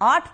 8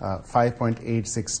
867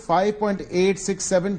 5.867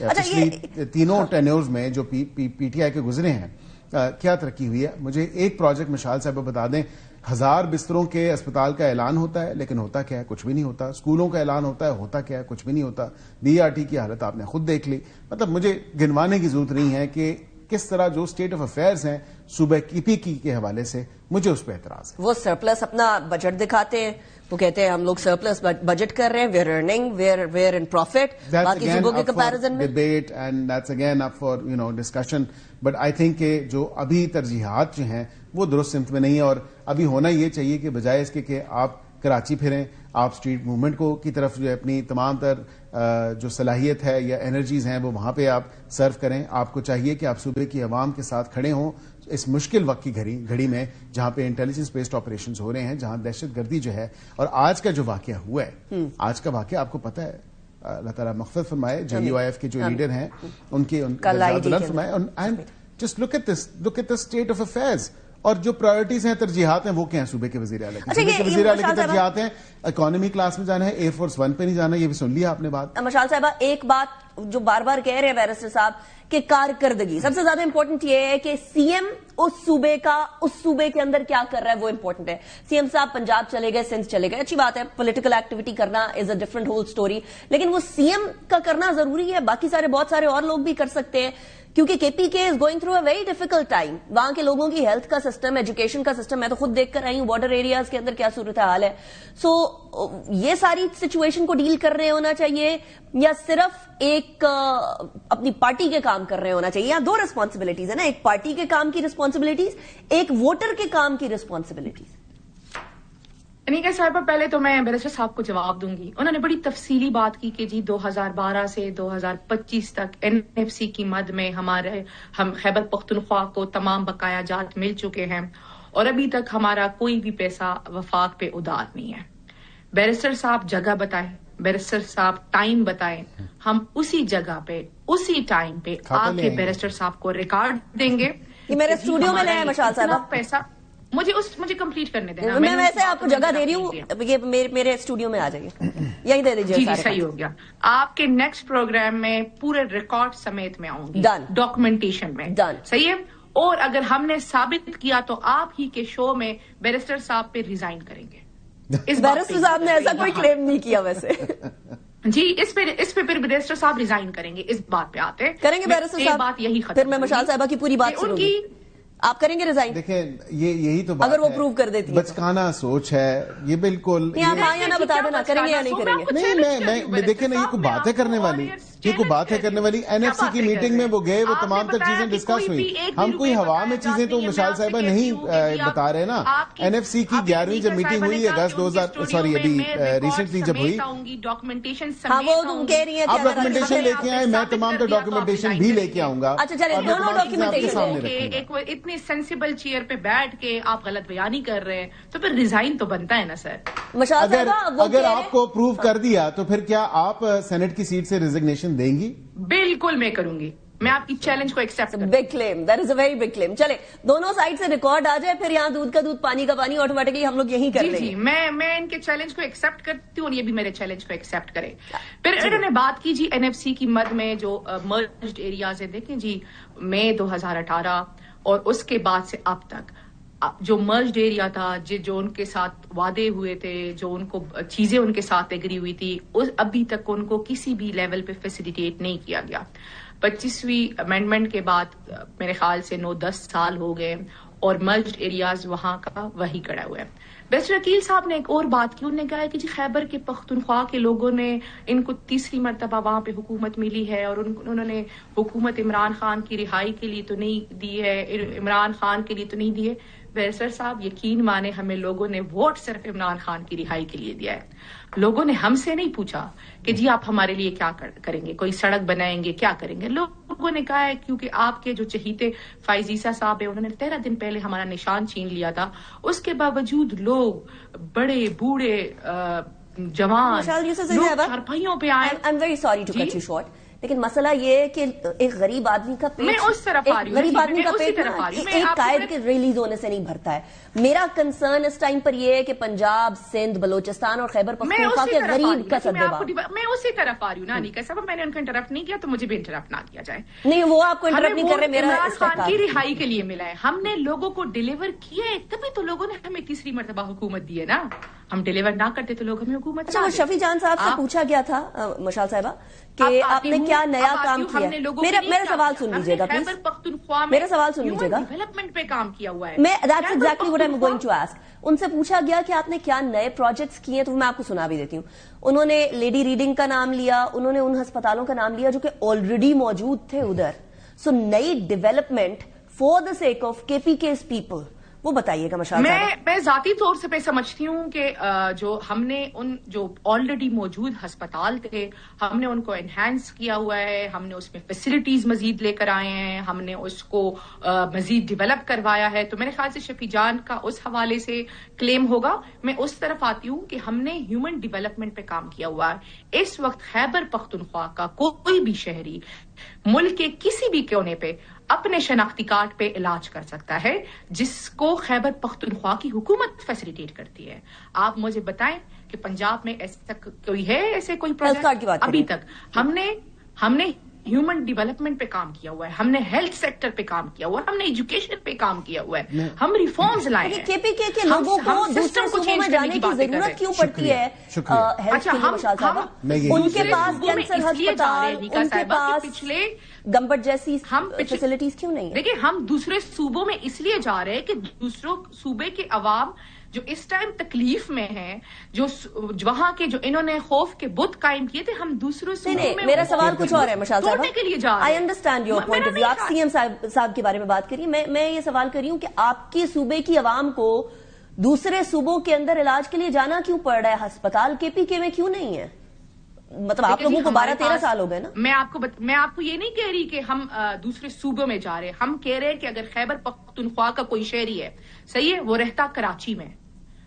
پچھلی تینوں ٹینیورز میں جو پی ٹی آئی کے گزرے ہیں کیا ترقی ہوئی ہے. مجھے ایک پروجیکٹ مشال صاحب بتا دیں. 1000 بستروں کے اسپتال کا اعلان ہوتا ہے لیکن ہوتا کیا ہے؟ کچھ بھی نہیں ہوتا. اسکولوں کا اعلان ہوتا ہے, ہوتا کیا ہے؟ کچھ بھی نہیں ہوتا. بی آر ٹی کی حالت آپ نے خود دیکھ لی. مطلب مجھے گنوانے کی ضرورت نہیں ہے کہ کس طرح جو اسٹیٹ آف افیئرز ہیں صوبہ کی پی کی کے حوالے سے, مجھے اس پہ اعتراض ہے. وہ سرپلس اپنا بجٹ دکھاتے ہیں, وہ کہتے ہیں ہم لوگ سرپلس بجٹ کر رہے ہیں, we're earning, we're in profit. باقی صوبوں کے کمپیرزن میں debate and that's again up for discussion. But I think کہ جو ابھی ترجیحات جو ہیں وہ درست سمت میں نہیں ہے. اور ابھی ہونا یہ چاہیے کہ بجائے اس کے کہ آپ کراچی پھریں, آپ اسٹریٹ موومنٹ کو کی طرف جو ہے اپنی تمام تر جو صلاحیت ہے یا انرجیز ہیں وہ وہاں پہ آپ سرو کریں. آپ کو چاہیے کہ آپ صوبے کی عوام کے ساتھ کھڑے ہوں اس مشکل وقت کی گھڑی میں جہاں پہ انٹیلیجنس بیسڈ آپریشنز ہو رہے ہیں, جہاں دہشت گردی جو ہے. اور آج کا جو واقعہ ہوا ہے, آج کا واقعہ آپ کو پتا ہے, اللہ تعالیٰ مغفرت فرمائے, جے یو آئی ایف کے جو لیڈر ہیں ان کے بلند فرمائے. And just look at the state of affairs. اور جو پرائرٹیز ہیں, ترجیحات ہیں, وہ کیا ہیں صوبے کے وزیر اعلیٰ کی؟ صوبے کے وزیر اعلیٰ کی ترجیحات ہیں اکانومی کلاس میں جانا ہے, ایئر فورس 1 پہ نہیں جانا. یہ بھی سن لیا آپ نے بات. مشال صاحبہ ایک بات جو بار بار کہہ رہے ہیں بیرسٹر صاحب کہ کارکردگی سب سے زیادہ امپورٹنٹ یہ ہے کہ سی ایم اس صوبے کے اندر کیا کر رہا ہے وہ امپورٹنٹ ہے. سی ایم صاحب پنجاب چلے گئے, سندھ چلے گئے, اچھی بات ہے, پولیٹیکل ایکٹیویٹی کرنا از اے ڈفرنٹ ہول سٹوری, لیکن وہ سی ایم کا کرنا ضروری ہے. باقی بہت سارے اور لوگ بھی کر سکتے ہیں کیونکہ کے پی کے is going through a very difficult time. وہاں کے لوگوں کی ہیلتھ کا سسٹم, ایجوکیشن کا سسٹم, میں تو خود دیکھ کر آئی ہوں بارڈر ایریاز کے اندر کیا صورتحال ہے. سو یہ ساری سچویشن کو ڈیل کر رہے ہونا چاہیے یا صرف ایک اپنی پارٹی کے کام کر رہے ہونا چاہیے؟ یہاں دو ریسپانسبلٹیز ہیں نا, ایک پارٹی کے کام کی ریسپانسبلٹیز, ایک ووٹر کے کام کی ریسپانسبلٹیز. انیکا صاحبہ پہلے تو میں بیرسٹر صاحب کو جواب دوں گی. انہوں نے بڑی تفصیلی بات کی کہ جی 2012 سے 2025 تک این ایف سی کی مد میں ہم خیبر پختونخوا کو تمام بقایا جات مل چکے ہیں اور ابھی تک ہمارا کوئی بھی پیسہ وفاق پہ ادار نہیں ہے. بیرسٹر صاحب جگہ بتائیں, بیرسٹر صاحب ٹائم بتائیں, ہم اسی جگہ پہ اسی ٹائم پہ آ کے بیرسٹر صاحب کو ریکارڈ دیں گے. یہ میرے اسٹوڈیو میں لے مشال صاحبہ پیسہ مجھے کمپلیٹ کرنے دینا. میں ویسے آپ کو جگہ دے رہی ہوں, یہ میرے اسٹوڈیو میں آ جائیے, یہی دے دیجیے. جی صحیح ہو گیا. آپ کے نیکسٹ پروگرام میں پورے ریکارڈ سمیت میں آؤں گی, ڈاکومنٹیشن میں. صحیح ہے. اور اگر ہم نے ثابت کیا تو آپ ہی کے شو میں بیرسٹر صاحب پہ ریزائن کریں گے. بیرسٹر صاحب نے ایسا کوئی کلیم نہیں کیا ویسے. جی اس پہ پھر بیرسٹر صاحب ریزائن کریں گے. اس بات پہ آتے کریں گے بیرسٹر صاحب, بات یہی ختم. پھر میں مشال صاحبہ کی پوری بات سنوں گی. آپ کریں گے ریزائن؟ دیکھیں یہی تو اگر وہ پروو کر دیتی ہے, بچکانا سوچ ہے یہ بالکل. آپ ہاں یا نہ بتا دینا کریں گے یا نہیں کریں گے. نہیں دیکھیں نا, یہ کوئی بات ہے کرنے والی, یہ کوئی بات ہے کرنے والی. این ایف سی کی میٹنگ میں وہ گئے, وہ تمام تر چیزیں ڈسکس ہوئی. ہم کوئی ہوا میں چیزیں تو مشال صاحبہ نہیں بتا رہے نا. این ایف سی کی 11ویں جب میٹنگ ہوئی اگست 2000 ابھی ریسنٹلی جب ہوئی, ہاں وہ تم کہہ رہی ہیں آپ ڈاکومنٹیشن لے کے آئے, میں تمام تر ڈاکومنٹیشن بھی لے کے آؤں گا. اچھا چلے دونوں ڈاکومنٹیشن. اتنی سینسیبل چیئر پہ بیٹھ کے آپ غلط بیانی کر رہے ہیں تو پھر ریزائن تو بنتا ہے نا سر. اگر آپ کو اپروو کر دیا تو پھر کیا آپ سینٹ کی سیٹ سے ریزگنیشن دیں گی؟ بالکل میں کروں گی. میں آپ کی چیلنج کو ایکسپٹ کروں. Big claim, that is a very big claim. چلے دونوں سائڈ سے ریکارڈ آ جائے, پھر یہاں دودھ کا دودھ پانی کا پانی آٹومیٹکلی ہم لوگ یہی کر لیں گے. جی میں ان کے چیلنج کو ایکسپٹ کرتی ہوں اور یہ بھی میرے چیلنج کو ایکسپٹ کرے. پھر انہوں نے بات کی جی این ایف سی کی مد میں جو مرجڈ ایریاز ہیں. دیکھیں جی مئی 2018 اور اس کے بعد سے اب تک جو مرجڈ ایریا تھا, جو ان کے ساتھ وعدے ہوئے تھے, جو ان کو چیزیں ان کے ساتھ ایگری ہوئی تھی, ابھی تک ان کو کسی بھی لیول پہ فیسیلیٹیٹ نہیں کیا گیا. 25ویں امینڈمنٹ کے بعد میرے خیال سے 9-10 سال ہو گئے اور مرجڈ ایریاز وہاں کا وہی کڑا ہوا ہے. بیرسٹر وکیل صاحب نے ایک اور بات کی. انہوں نے کہا ہے کہ جی خیبر کے پختونخوا کے لوگوں نے ان کو تیسری مرتبہ وہاں پہ حکومت ملی ہے اور انہوں نے حکومت عمران خان کی رہائی کے لیے تو نہیں دی ہے, عمران خان کے لیے تو نہیں دی ہے. بیرسٹر صاحب یقین مانے ہمیں لوگوں نے ووٹ صرف عمران خان کی رہائی کے لیے دیا ہے. لوگوں نے ہم سے نہیں پوچھا کہ جی آپ ہمارے لیے کیا کریں گے, کوئی سڑک بنائیں گے, کیا کریں گے. لوگوں نے کہا ہے کیونکہ آپ کے جو چہیتے فائز عیسیٰ صاحب ہیں انہوں نے 13 دن پہلے ہمارا نشان چھین لیا تھا. اس کے باوجود لوگ بڑے بوڑھے جوان لوگ چارپائیوں پہ آئے. I'm very sorry to cut you short. لیکن مسئلہ یہ ہے کہ ایک غریب آدمی کا پیٹ, میں اس طرف آ رہی ہوں, غریب آدمی کا میں اسی پیٹ طرف آ رہی ہوں. ایک قائد کے ریلیز ہونے سے نہیں بھرتا ہے. میرا کنسرن اس ٹائم پر یہ ہے کہ پنجاب, سندھ, بلوچستان اور خیبر پختونخوا کے غریب کا سدبا. میں اسی طرف آ رہی ہوں نا نیکا صاحب, میں نے ان کو انٹرپٹ نہیں کیا تو مجھے بھی انٹرپٹ نہ کیا جائے. نہیں, وہ آپ کو انٹرپٹ نہیں کر رہے, میرا عمران خان کی رہائی کے لیے ملا ہے, ہم نے لوگوں کو ڈیلیور کیا ہے, تبھی تو لوگوں نے ہمیں تیسری مرتبہ حکومت دی ہے نا. ہم ڈیلیور نہ کرتے تو لوگ ہمیں حکومت. اچھا, وہ شفیع جان صاحب سے پوچھا گیا تھا مشال صاحبہ کہ آپ نے کیا نیا کام کیا ہے. میرا سوال سن لیجیے گا پلیز, میرا سوال سن لیجیے گا. ڈیولپمنٹ پہ کام کیا ہوا ہے. That's exactly what I'm going to ask. ان سے پوچھا گیا کہ آپ نے کیا نئے پروجیکٹس کیے ہیں, تو میں آپ کو سنا بھی دیتی ہوں. انہوں نے لیڈی ریڈنگ کا نام لیا, انہوں نے ان ہسپتالوں کا نام لیا جو کہ آلریڈی موجود تھے ادھر. سو نئی development for the sake of KPK's people, وہ بتائیے گا مشال صاحب. میں ذاتی طور سے سمجھتی ہوں کہ جو ہم نے ان جو آلریڈی موجود ہسپتال تھے, ہم نے ان کو انہینس کیا ہوا ہے, ہم نے اس میں فیسلٹیز مزید لے کر آئے ہیں, ہم نے اس کو مزید ڈیولپ کروایا ہے. تو میرے خیال سے شفیع جان کا اس حوالے سے کلیم ہوگا. میں اس طرف آتی ہوں کہ ہم نے ہیومن ڈیولپمنٹ پہ کام کیا ہوا ہے. اس وقت خیبر پختونخوا کا کوئی بھی شہری ملک کے کسی بھی کونے پہ اپنے شناختی کارڈ پہ علاج کر سکتا ہے, جس کو خیبر پختونخوا کی حکومت فیسیلیٹیٹ کرتی ہے. آپ مجھے بتائیں کہ پنجاب میں ایسا کوئی ہے, ایسے کوئی پروجیکٹ ابھی تک؟ ہم نے ہیومن ڈیولپمنٹ پہ کام کیا ہوا ہے, ہم نے ہیلتھ سیکٹر پہ کام کیا ہوا ہے, ہم نے ایجوکیشن پہ کام کیا ہوا ہے, ہم ریفارمز لائے ہیں. KPK کے لوگوں کو دوسرے صوبوں میں جانے کی ضرورت کیوں پڑتی ہے؟ اچھا, ان کے پاس کینسر ہسپتال, ان کے پاس گمبٹ جیسی فیسلٹیز کیوں نہیں ہیں؟ دیکھیں, ہم دوسرے صوبوں میں اس لیے جا رہے ہیں کہ دوسروں صوبے کے عوام جو اس ٹائم تکلیف میں ہیں, جو وہاں کے جو انہوں نے خوف کے بت قائم کیے تھے, ہم دوسروں صوبوں میں. میرا سوال کچھ اور ہے مشال صاحب, کے لیے جا رہے ہیں. I understand your point of view. آپ CM صاحب کے بارے میں بات کریے, میں یہ سوال کر رہی ہوں کہ آپ کے صوبے کی عوام کو دوسرے صوبوں کے اندر علاج کے لیے جانا کیوں پڑ رہا ہے؟ ہسپتال KPK میں کیوں نہیں ہے؟ مطلب آپ لوگوں کو 12-13 سال ہو گئے نا. میں آپ کو یہ نہیں کہہ رہی کہ ہم دوسرے صوبوں میں جا رہے ہیں. ہم کہہ رہے ہیں کہ اگر خیبر پختونخوا کا کوئی شہری ہے, صحیح ہے, وہ رہتا کراچی میں,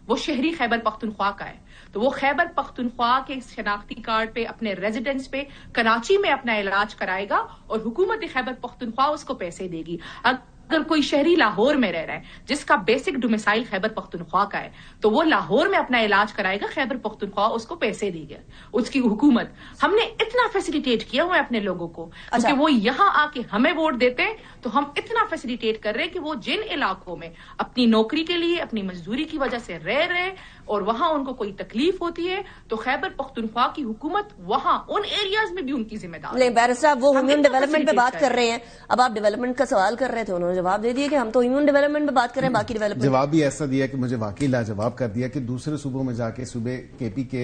وہ شہری خیبر پختونخوا کا ہے, تو وہ خیبر پختونخوا کے شناختی کارڈ پہ اپنے ریزیڈنس پہ کراچی میں اپنا علاج کرائے گا اور حکومت خیبر پختونخوا اس کو پیسے دے گی. اگر کوئی شہری لاہور میں رہ رہا ہے جس کا بیسک ڈومیسائل خیبر پختونخوا کا ہے, تو وہ لاہور میں اپنا علاج کرائے گا, خیبر پختونخوا اس کو پیسے دے گا, اس کی حکومت. ہم نے اتنا فیسیلیٹیٹ کیا ہوا ہے اپنے لوگوں کو, کیونکہ وہ یہاں آ کے ہمیں ووٹ دیتے ہیں, تو ہم اتنا فیسیلیٹیٹ کر رہے ہیں کہ وہ جن علاقوں میں اپنی نوکری کے لیے, اپنی مزدوری کی وجہ سے رہ رہے اور وہاں ان کو کوئی تکلیف ہوتی ہے, تو خیبر پختونخوا کی حکومت وہاں ان ایریاز میں بھی ان کی ذمہ دار. بیرسٹر صاحب, وہ ہیومن ڈیولپمنٹ پہ بات کر رہے ہیں. اب آپ ڈیولپمنٹ کا سوال کر رہے تھے, انہوں نے جواب دے دیا کہ ہم تو ہیومن ڈیولپمنٹ پہ بات کر رہے ہیں, باقی ڈیولپمنٹ. جواب بھی ایسا دیا کہ مجھے واقعی لاجواب کر دیا کہ دوسرے صوبوں میں جا کے صوبے KPK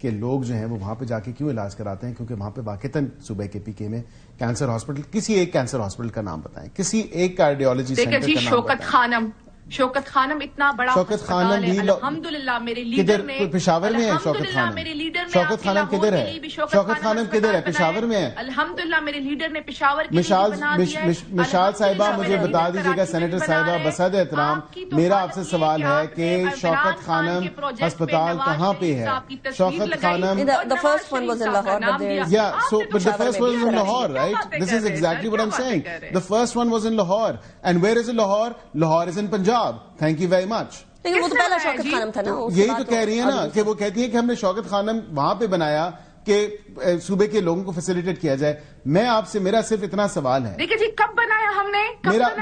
کے لوگ جو ہیں وہ وہاں پہ جا کے کیوں علاج کراتے ہیں, کیونکہ وہاں پہ واقعتاً صوبہ KPK میں کینسر ہاسپٹل, کسی ایک کینسر ہاسپٹل کا نام بتائیں, کسی ایک کارڈیولوجی سینٹر کا نام بتائیں. شوکت خانم اتنا بڑا شوکت خانم بھی الحمدللہ میرے لیڈر نے, پشاور میں ہے. شوکت خانم, میرے لیڈر نے, شوکت خانم کدھر ہے؟ شوکت خانم کدھر ہے؟ پشاور میں ہے. الحمدللہ میرے لیڈر نے پشاور کے لیے مشال صاحبہ مجھے بتا دیجیے گا, سینیٹر صاحبہ بصد احترام میرا آپ سے سوال ہے کہ شوکت خانم ہسپتال کہاں پہ ہے؟ شوکت خانم, the first one was in Lahore, but there is... Yeah, so but the first one was in Lahore, right? This is exactly what I'm saying. The first one was in Lahore, and where is Lahore? Lahore is in Punjab. Thank you very much. لیکن وہ تو پہلا شوکت خانم تھا نا. یہی تو کہہ رہی ہے نا کہ وہ کہتی ہے کہ ہم نے شوکت خانم وہاں پہ بنایا کہ صوبے کے لوگوں کو فیسیلیٹیٹ کیا جائے. میں آپ سے, میرا صرف اتنا سوال ہے, دیکھیے جی کب بنایا ہم نے,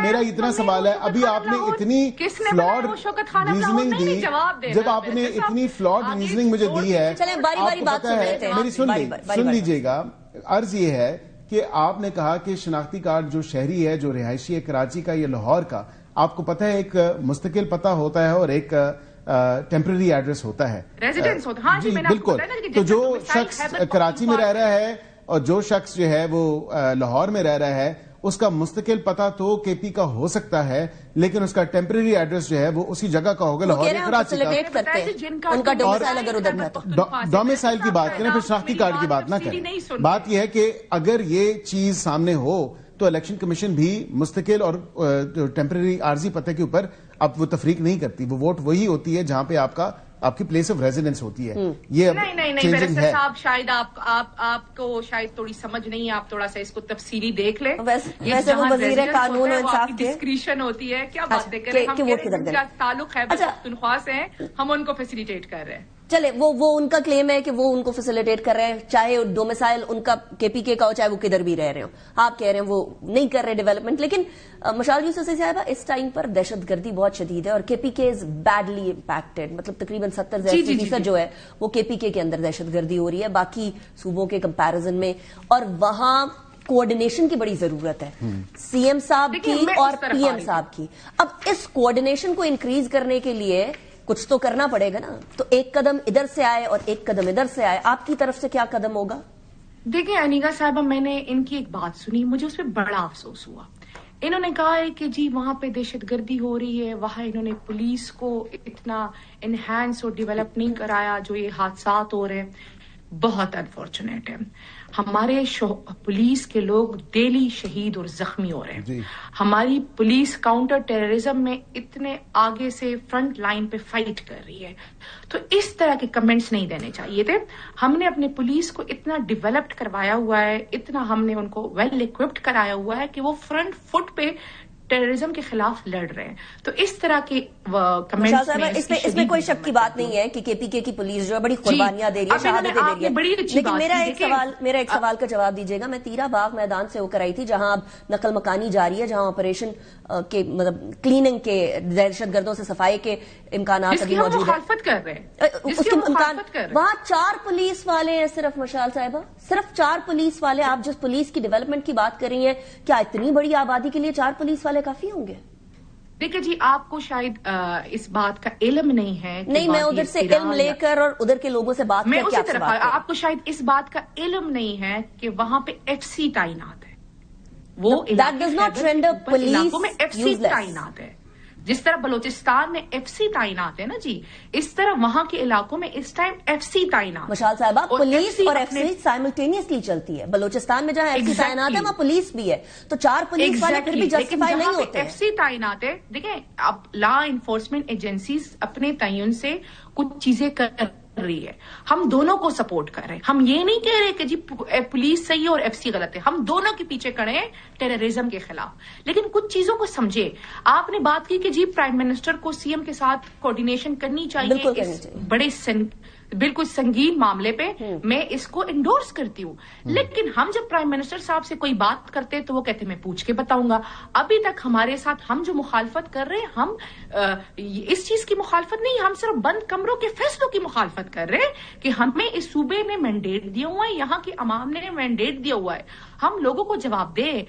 میرا اتنا سوال ہے, ابھی آپ نے اتنی فلاڈ ریزننگ دی, جب آپ نے اتنی فلاڈ ریزننگ مجھے دی ہے, چلیں باری باری بات سن لیتے ہیں. میری سن لیجئے گا. عرض یہ ہے کہ آپ نے کہا کہ شناختی کارڈ جو شہری ہے, جو رہائشی ہے کراچی کا یا لاہور کا, آپ کو پتہ ہے ایک مستقل پتہ ہوتا ہے اور ایک ٹیمپرری ایڈریس ہوتا ہے, ریزیڈنس ہوتا ہے. جی بالکل. تو جو شخص کراچی میں رہ رہا ہے اور جو شخص جو ہے وہ لاہور میں رہ رہا ہے, اس کا مستقل پتہ تو KP کا ہو سکتا ہے, لیکن اس کا ٹیمپرری ایڈریس جو ہے وہ اسی جگہ کا ہوگا, لاہور یا کراچی کا. ان کا ڈومیسائل اگر ادھر ہے تو ڈومیسائل کی بات کریں, پھر شناختی کارڈ کی بات نہ کریں. بات یہ ہے کہ اگر یہ چیز سامنے ہو تو الیکشن کمیشن بھی مستقل اور ٹیمپرری عارضی پتے کے اوپر اب وہ تفریق نہیں کرتی, وہ ووٹ وہی ہوتی ہے جہاں پہ آپ کا آپ کی پلیس آف ریزیڈنس ہوتی ہے. یہ نہیں بیرسٹر صاحب شاید آپ کو شاید تھوڑی سمجھ نہیں ہے, آپ تھوڑا سا اس کو تفصیلی دیکھ لیں. ویسے وہ وزیر قانون و انصاف کے ڈسکریشن ہوتی ہے, کیا باتیں کریں, ہم تعلق خیبر پختونخوا سے ہیں, ہم ان کو فیسیلیٹیٹ کر رہے ہیں. چلے وہ ان کا کلیم ہے کہ وہ ان کو فیسیلیٹیٹ کر رہے ہیں, چاہے ڈومیسائل ان کا کے پی کے کا ہو, چاہے وہ کدھر بھی رہ رہے ہوں. آپ کہہ رہے ہیں وہ نہیں کر رہے ڈیولپمنٹ, لیکن مشال یوسف صاحبہ اس ٹائم پر دہشت گردی بہت شدید ہے اور کے پی کے از بیڈلی امپیکٹڈ. مطلب تقریباً 70% جو ہے وہ کے پی کے اندر دہشت گردی ہو رہی ہے باقی صوبوں کے کمپیرزن میں, اور وہاں کوآرڈینیشن کی بڑی ضرورت ہے, سی ایم صاحب کی اور پی ایم صاحب کی. اب اس کوآرڈینیشن کو انکریز کرنے کے لیے کچھ تو کرنا پڑے گا نا, تو ایک قدم ادھر سے آئے اور ایک قدم ادھر سے آئے, آپ کی طرف سے کیا قدم ہوگا؟ دیکھیں انیگا صاحبہ, میں نے ان کی ایک بات سنی, مجھے اس پہ بڑا افسوس ہوا. انہوں نے کہا ہے کہ جی وہاں پہ دہشت گردی ہو رہی ہے, وہاں انہوں نے پولیس کو اتنا انہینس اور ڈیولپ نہیں کرایا جو یہ حادثات ہو رہے ہیں. بہت انفارچونیٹ ہے, ہمارے پولیس کے لوگ ڈیلی شہید اور زخمی ہو رہے ہیں. ہماری پولیس کاؤنٹر ٹیررزم میں اتنے آگے سے فرنٹ لائن پہ فائٹ کر رہی ہے, تو اس طرح کے کمنٹس نہیں دینے چاہیے تھے. ہم نے اپنے پولیس کو اتنا ڈیولپڈ کروایا ہوا ہے, اتنا ہم نے ان کو ویل اکوپڈ کرایا ہوا ہے کہ وہ فرنٹ فٹ پہ ٹیررزم کے خلاف لڑ رہے ہیں. تو اس طرح کے کمنٹس اس میں کوئی شک کی بات نہیں ہے کہ کے پی کے کی پولیس جو ہے بڑی قربانیاں دے رہی ہے, شہادتیں دے رہی ہے. لیکن میرا ایک سوال کا جواب دیجیے گا. میں تیرا باغ میدان سے ہو کر آئی تھی جہاں اب نقل مکانی جاری ہے, جہاں آپریشن کے مطلب کلیننگ کے, دہشت گردوں سے صفائی کے امکانات ابھی موجود ہیں. وہاں 4 پولیس والے ہیں صرف. مشال صاحبہ صرف 4 پولیس والے. آپ جس پولیس کی ڈیولپمنٹ کی بات کر رہی ہیں, کیا اتنی بڑی آبادی کے لیے 4 پولیس والے کافی ہوں گے؟ دیکھیں جی, آپ کو شاید اس بات کا علم نہیں ہے. نہیں, میں ادھر سے علم لے کر اور ادھر کے لوگوں سے بات میں اسی طرف, آپ کو شاید اس بات کا علم نہیں ہے کہ وہاں پہ ایف سی تعینات ہے. وہ علاقوں میں ایف سی تعینات ہے. جس طرح بلوچستان میں ایف سی تعینات ہے نا جی, اس طرح وہاں کے علاقوں میں اس ٹائم ایف سی تعینات. مشال صاحبہ پولیس اور ایف سی سائملٹینیسلی چلتی ہے. بلوچستان میں جہاں ایف سی تعینات ہے وہاں پولیس بھی ہے, تو 4 پولیس والے پھر بھی جسٹیفائی نہیں ہوتے. ایف سی تعینات ہے. دیکھیں اب لا انفورسمنٹ ایجنسیز اپنے تعین سے کچھ چیزیں کر رہی ہے, ہم دونوں کو سپورٹ کر رہے ہیں. ہم یہ نہیں کہہ رہے کہ جی پولیس صحیح اور ایف سی غلط ہے, ہم دونوں کے پیچھے کھڑے ہیں ٹیررزم کے خلاف. لیکن کچھ چیزوں کو سمجھے. آپ نے بات کی کہ جی پرائم منسٹر کو سی ایم کے ساتھ کوآرڈینیشن کرنی چاہیے اس بڑے بالکل سنگین معاملے پہ, میں اس کو انڈورس کرتی ہوں. لیکن ہم جب پرائم منسٹر صاحب سے کوئی بات کرتے تو وہ کہتے میں پوچھ کے بتاؤں گا. ابھی تک ہمارے ساتھ ہم جو مخالفت کر رہے ہیں, ہم اس چیز کی مخالفت نہیں, ہم صرف بند کمروں کے فیصلوں کی مخالفت کر رہے ہیں کہ ہمیں اس صوبے نے مینڈیٹ دیا ہوا ہے, یہاں کی عوام نے مینڈیٹ دیا ہوا ہے, ہم لوگوں کو جواب دیں.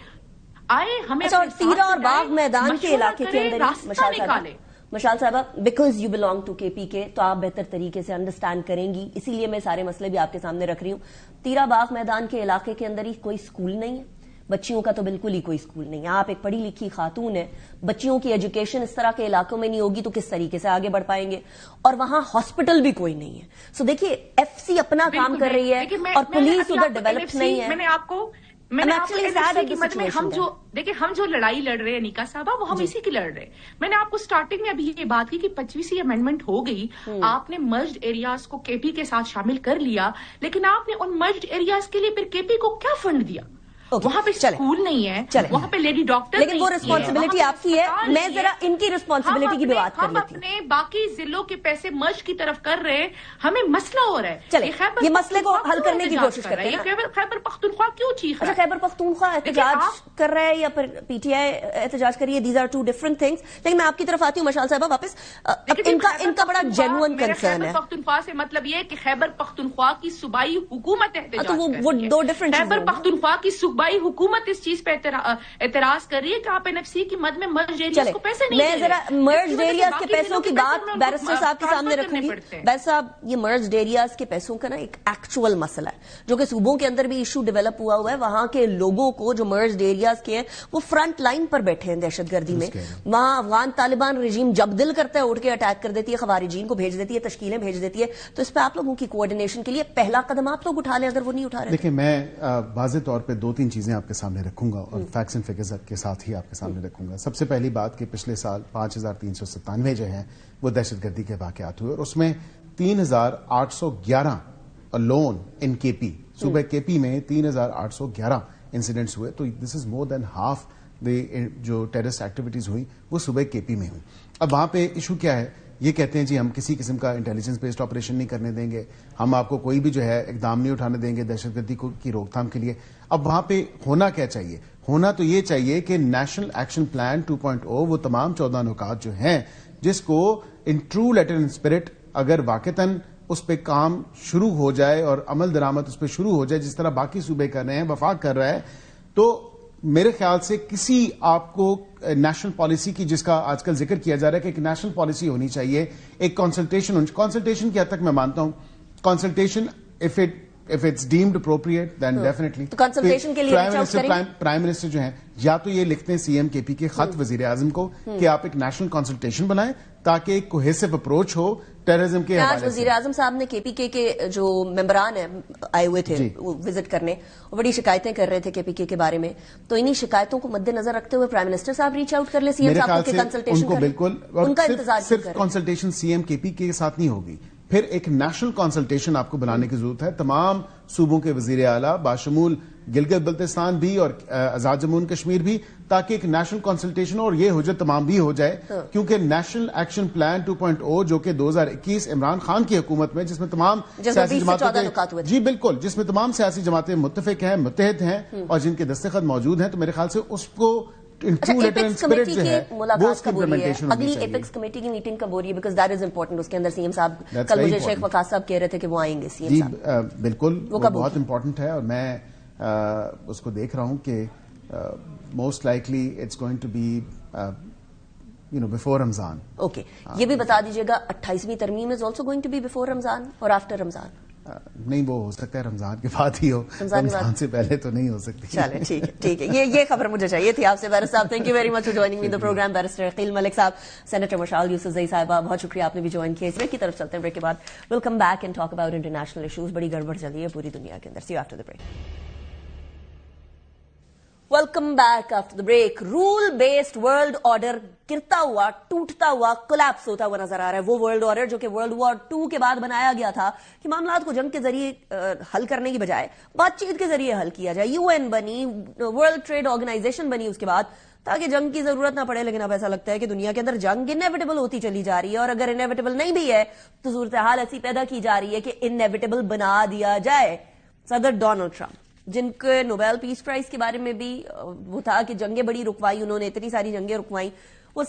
آئے ہمیں تیرا اور باغ میدان کے علاقے کے اندر راستہ نکالے. مشال صاحبہ بیکاز یو بلانگ ٹو کے پی کے, تو آپ بہتر طریقے سے انڈرسٹینڈ کریں گی, اسی لیے میں سارے مسئلے بھی آپ کے سامنے رکھ رہی ہوں. تیرا باغ میدان کے علاقے کے اندر ہی کوئی اسکول نہیں ہے, بچیوں کا تو بالکل ہی کوئی اسکول نہیں ہے. آپ ایک پڑھی لکھی خاتون ہیں, بچیوں کی ایجوکیشن اس طرح کے علاقوں میں نہیں ہوگی تو کس طریقے سے آگے بڑھ پائیں گے؟ اور وہاں ہاسپٹل بھی کوئی نہیں ہے. سو دیکھیے ایف سی اپنا کام کر رہی ہے اور پولیس ادھر ڈیولپ نہیں ہے. میں نے آپ کو ہم جو لڑائی لڑ رہے ہیں نیکا صاحبہ, وہ ہم اسی کی لڑ رہے ہیں. میں نے آپ کو سٹارٹنگ میں ابھی یہ بات کی کہ 25ویں امینڈمنٹ ہو گئی, آپ نے مرجڈ ایریاز کو کے پی کے ساتھ شامل کر لیا, لیکن آپ نے ان مرجڈ ایریاز کے لیے پھر کے پی کو کیا فنڈ دیا؟ وہاں پہ اسکول نہیں ہے, وہاں پہ لیڈی ڈاکٹر, لیکن وہ رسپانسبلٹی آپ کی ہے. میں ذرا ان کی رسپانسبلٹی کی بھی بات کر لیتی ہوں. ہم اپنے باقی ضلعوں کے پیسے مرج کی طرف کر رہے ہیں, ہمیں مسئلہ ہو رہا ہے. چلے یہ مسئلے کو حل کرنے کی کوشش کرتے ہیں. خیبر پختونخوا کیوں چیخ رہا ہے؟ خیبر پختونخوا احتجاج کر رہا ہے یا پھر پی ٹی آئی احتجاج کر رہی ہے, دیز آر 2 ڈفرنٹ تھنگس. لیکن میں آپ کی طرف آتی ہوں مشال صاحبہ واپس. ان کا بڑا جینوئن کنسرن ہے. خیبر پختونخوا سے مطلب یہ کہ خیبر پختونخوا کی صوبائی حکومت احتجاج کر رہی ہے. وہ 2 ڈفرنٹ. خیبر پختونخوا کی صوبائی حکومت اس چیز پہ اعتراض کر رہی ہے کہ آپ این ایف سی کی مد میں مرجڈ ایریاز کو پیسے نہیں دے رہے. میں ذرا مرجڈ ایریاز کے پیسوں کی بات بیرسٹر صاحب کے سامنے رکھوں گی. بیرسٹر صاحب یہ مرجڈ ایریاز کے پیسوں کا نا ایک ایکچوئل مسئلہ ہے جو کہ صوبوں کے اندر بھی ایشو ڈیولپ ہوا ہے. وہاں کے لوگوں کو جو مرجڈ ایریاز کے ہیں وہ فرنٹ لائن پر بیٹھے ہیں دہشت گردی میں. وہاں افغان طالبان رجیم جب دل کرتا ہے اٹھ کے اٹیک کر دیتی ہے, خوارجین کو بھیج دیتی ہے, تشکیلیں بھیج دیتی ہے. تو اس پہ آپ لوگوں کی کوآرڈینیشن کے لیے پہلا قدم آپ لوگ اٹھا لیں اگر وہ نہیں اٹھا رہے. دیکھیں میں واضح طور پہ 2-3 چیزیں آپ کے سامنے رکھوں گا اور فیکٹس اینڈ فگرز کے ساتھ ہی آپ کے سامنے رکھوں گا. سب سے پہلی بات کہ پچھلے سال 5397 جو ہیں وہ دہشت گردی کے واقعات ہوئے, اور اس میں 3,811 alone in KP. صوبہ KP میں 3,811 انسیڈنٹس ہوئے. تو دس از مور دین ہاف جو ٹیررسٹ ایکٹیویٹیز ہوئی وہ صوبہ KP میں ہوئی. اب وہاں پہ ایشو کیا ہے؟ یہ کہتے ہیں جی ہم کسی قسم کا انٹیلیجنس بیسڈ آپریشن نہیں کرنے دیں گے, ہم آپ کو کوئی بھی جو ہے اقدام نہیں اٹھانے دیں گے دہشت گردی کی روک تھام کے لیے. اب وہاں پہ ہونا کیا چاہیے؟ ہونا تو یہ چاہیے کہ نیشنل ایکشن پلان 2.0 وہ تمام 14 نکات جو ہیں جس کو in true letter and spirit اگر واقعتاً اس پہ کام شروع ہو جائے اور عمل درآمد اس پہ شروع ہو جائے جس طرح باقی صوبے کر رہے ہیں, وفاق کر رہا ہے, تو میرے خیال سے کسی آپ کو نیشنل پالیسی کی جس کا آج کل ذکر کیا جا رہا ہے کہ ایک نیشنل پالیسی ہونی چاہیے, ایک کنسلٹیشن کی حد تک میں مانتا ہوں consultation if it's deemed appropriate then definitely. تو کنسلٹیشن کے لیے پرائم منسٹر جو ہیں یا تو یہ لکھتے ہیں CM KP کے خط وزیر اعظم کو کہ آپ ایک نیشنل کنسلٹیشن بنائیں تاکہ ایک کوہیسو اپروچ ہو ٹیررزم کے حوالے سے. وزیر اعظم صاحب نے KPK کے جو ممبران ہیں آئے ہوئے تھے وزٹ کرنے, وہ بڑی شکایتیں کر رہے تھے KPK کے بارے میں, تو انہی شکایتوں کو مد نظر رکھتے ہوئے پرائم منسٹر صاحب ریچ آؤٹ کر لے CM صاحب کو کہ کنسلٹیشن کریں. بالکل, ان کا انتظار صرف کنسلٹیشن CM KP کے ساتھ نہیں ہوگی, پھر ایک نیشنل کنسلٹیشن آپ کو بنانے کی ضرورت ہے تمام صوبوں کے وزیر اعلیٰ باشمول گلگت بلتستان بھی اور آزاد جموں کشمیر بھی, تاکہ ایک نیشنل کنسلٹیشن اور یہ حجت تمام بھی ہو جائے. کیونکہ نیشنل ایکشن پلان 2.0 جو کہ 2021 عمران خان کی حکومت میں جس میں تمام سیاسی جماعتیں جی بالکل جس میں تمام سیاسی جماعتیں متفق ہیں متحد ہیں اور جن کے دستخط موجود ہیں, تو میرے خیال سے اس کو ایپکس کمیٹی کی ملاقات کب ہو رہی ہے, اگلی ایپکس کمیٹی کی میٹنگ کب ہو رہی ہے؟ Because that is important. اس کے اندر CM صاحب کل مجھے شیخ وقاص صاحب کہہ رہے تھے کہ وہ آئیں گے. CM صاحب بالکل وہ بہت امپورٹنٹ ہے اور میں اس کو دیکھ رہا ہوں کہ most likely it's going to be before Ramzan. Okay, یہ بھی بتا دیجیے گا 28ویں ترمیم is also going to be before Ramzan اور آفٹر رمضان؟ نہیں, وہ ہو سکتا ہے رمضان کے بعد ہی ہو, رمضان سے پہلے تو نہیں ہو سکتی. چلیں ٹھیک ہے, یہ خبر مجھے چاہیے تھی آپ سے بیرسٹر صاحب. Thank you very much for joining me the program. Barrister Aqeel Malik صاحب, سینیٹر مشال یوسفزئی صاحبہ, بہت شکریہ آپ نے بھی جوائن کیا. اس بریک کی طرف چلتے ہیں, بریک کے بعد we'll come back and talk about international issues. بڑی گڑبڑ چلی ہے پوری دنیا کے اندر. See you after the break. Welcome back after the break. Rule based world order گرتا ہوا, ٹوٹتا ہوا, کولیپس ہوتا ہوا نظر آ رہا ہے. وہ ورلڈ آرڈر جو کہ ورلڈ وار 2 کے بعد بنایا گیا تھا کہ معاملات کو جنگ کے ذریعے حل کرنے کی بجائے بات چیت کے ذریعے حل کیا جائے. UN بنی, ورلڈ ٹریڈ آرگنائزیشن بنی اس کے بعد تاکہ جنگ کی ضرورت نہ پڑے. لیکن اب ایسا لگتا ہے کہ دنیا کے اندر جنگ انیویٹیبل ہوتی چلی جا رہی ہے, اور اگر انیویٹیبل نہیں بھی ہے تو صورتحال ایسی پیدا کی جا رہی ہے کہ انیویٹیبل بنا دیا جائے. صدر ڈونلڈ ٹرمپ جن کے نوبیل پیس پرائز کے بارے میں بھی وہ تھا کہ جنگیں بڑی رکوائی, انہوں نے اتنی ساری جنگیں رکوائیں, وہ